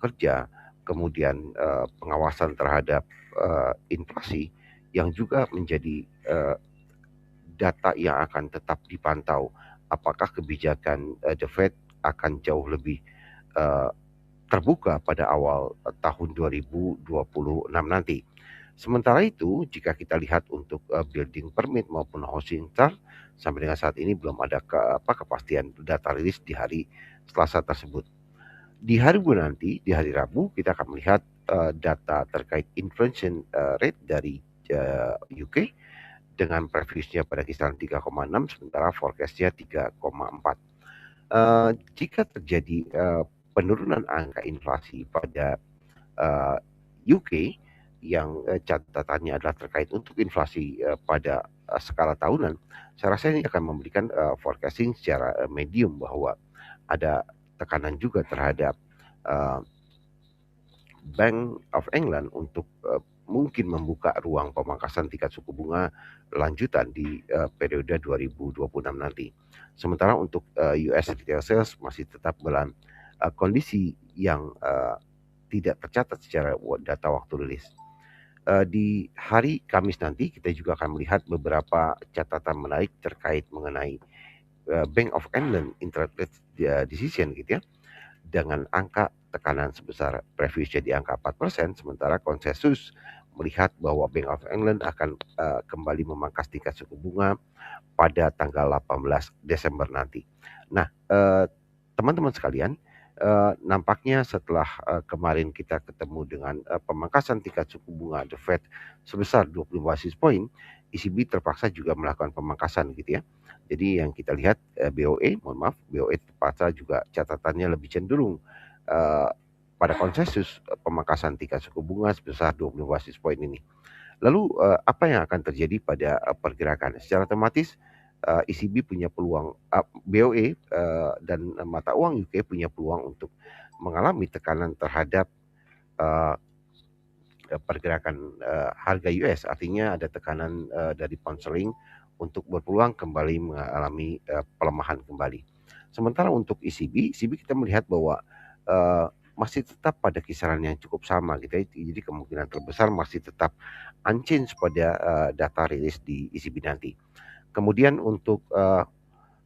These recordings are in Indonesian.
kerja, kemudian pengawasan terhadap inflasi yang juga menjadi data yang akan tetap dipantau. Apakah kebijakan The Fed akan jauh lebih uh, terbuka pada awal tahun 2026 nanti. Sementara itu, jika kita lihat untuk building permit maupun housing start, sampai dengan saat ini belum ada kepastian data rilis di hari Selasa tersebut. Di hari Rabu nanti, di hari Rabu kita akan melihat data terkait inflation rate dari UK dengan previewsnya pada kisaran 3,6 sementara forecastnya 3,4. Jika terjadi penurunan angka inflasi pada UK yang catatannya adalah terkait untuk inflasi pada skala tahunan, saya rasa ini akan memberikan forecasting secara medium bahwa ada tekanan juga terhadap uh, Bank of England untuk mungkin membuka ruang pemangkasan tingkat suku bunga lanjutan di periode 2026 nanti. Sementara untuk US retail sales masih tetap dalam kondisi yang tidak tercatat secara data waktu rilis. Di hari Kamis nanti kita juga akan melihat beberapa catatan menarik terkait mengenai Bank of England interest rate decision gitu ya, dengan angka tekanan sebesar previewsnya di angka 4%, sementara konsensus melihat bahwa Bank of England akan kembali memangkas tingkat suku bunga pada tanggal 18 Desember nanti. Nah, teman-teman sekalian, nampaknya setelah kemarin kita ketemu dengan pemangkasan tingkat suku bunga The Fed sebesar 20 basis point, ECB terpaksa juga melakukan pemangkasan gitu ya. Jadi yang kita lihat BOE terpaksa juga catatannya lebih cenderung uh, pada konsensus pemangkasan tingkat suku bunga sebesar 20 basis point ini. Lalu apa yang akan terjadi pada pergerakan? Secara otomatis ECB punya peluang, BOE dan mata uang UK punya peluang untuk mengalami tekanan terhadap uh, pergerakan harga US. Artinya ada tekanan dari pound sterling untuk berpeluang kembali mengalami pelemahan kembali. Sementara untuk ECB kita melihat bahwa masih tetap pada kisaran yang cukup sama gitu ya. Jadi kemungkinan terbesar masih tetap unchanged pada data rilis di ECB nanti. Kemudian untuk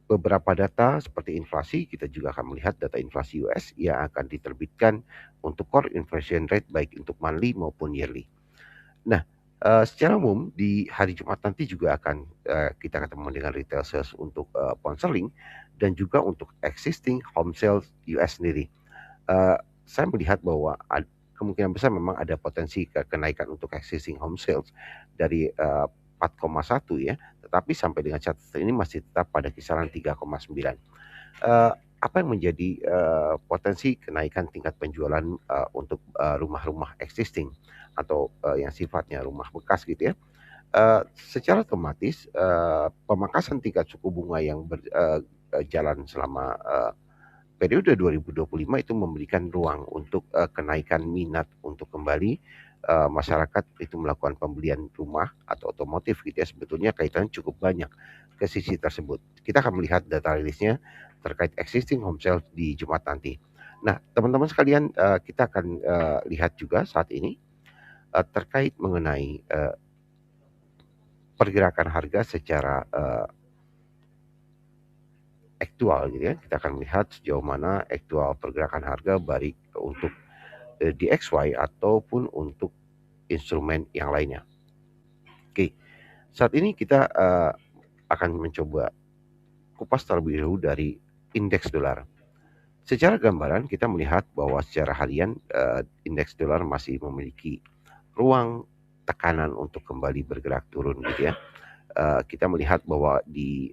beberapa data seperti inflasi, kita juga akan melihat data inflasi US yang akan diterbitkan untuk core inflation rate baik untuk monthly maupun yearly. Nah, secara umum di hari Jumat nanti juga akan kita ketemu dengan retail sales untuk pound sterling dan juga untuk existing home sales US sendiri. Eee, saya melihat bahwa kemungkinan besar memang ada potensi kenaikan untuk existing home sales dari 4,1 ya, tetapi sampai dengan catatan ini masih tetap pada kisaran 3,9. Eee, apa yang menjadi potensi kenaikan tingkat penjualan untuk rumah-rumah existing atau yang sifatnya rumah bekas gitu ya, secara otomatis pemangkasan tingkat suku bunga yang jalan selama periode 2025 itu memberikan ruang untuk kenaikan minat untuk kembali masyarakat itu melakukan pembelian rumah atau otomotif gitu ya, sebetulnya kaitannya cukup banyak ke sisi tersebut. Kita akan melihat data rilisnya terkait existing home sales di Jumat nanti. Nah, teman-teman sekalian, kita akan lihat juga saat ini terkait mengenai pergerakan harga secara aktual gitu ya. Kita akan melihat sejauh mana aktual pergerakan harga baik untuk DXY ataupun untuk instrumen yang lainnya. Oke, saat ini kita akan mencoba kupas terlebih dahulu dari indeks dolar. Secara gambaran kita melihat bahwa secara harian indeks dolar masih memiliki ruang tekanan untuk kembali bergerak turun gitu ya. Kita melihat bahwa di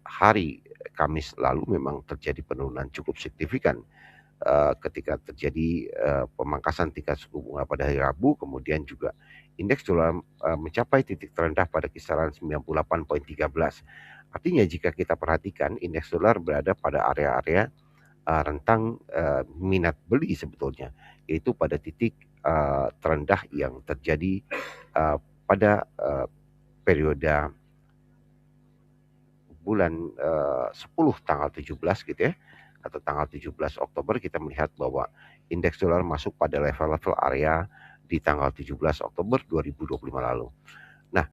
hari Kamis lalu memang terjadi penurunan cukup signifikan ketika terjadi pemangkasan tingkat suku bunga pada hari Rabu, kemudian juga indeks dolar mencapai titik terendah pada kisaran 98,13. Artinya jika kita perhatikan indeks dolar berada pada area-area rentang minat beli sebetulnya, yaitu pada titik terendah yang terjadi pada periode bulan 10 tanggal 17 gitu ya, atau tanggal 17 Oktober kita melihat bahwa indeks dolar masuk pada level-level area di tanggal 17 Oktober 2025 lalu.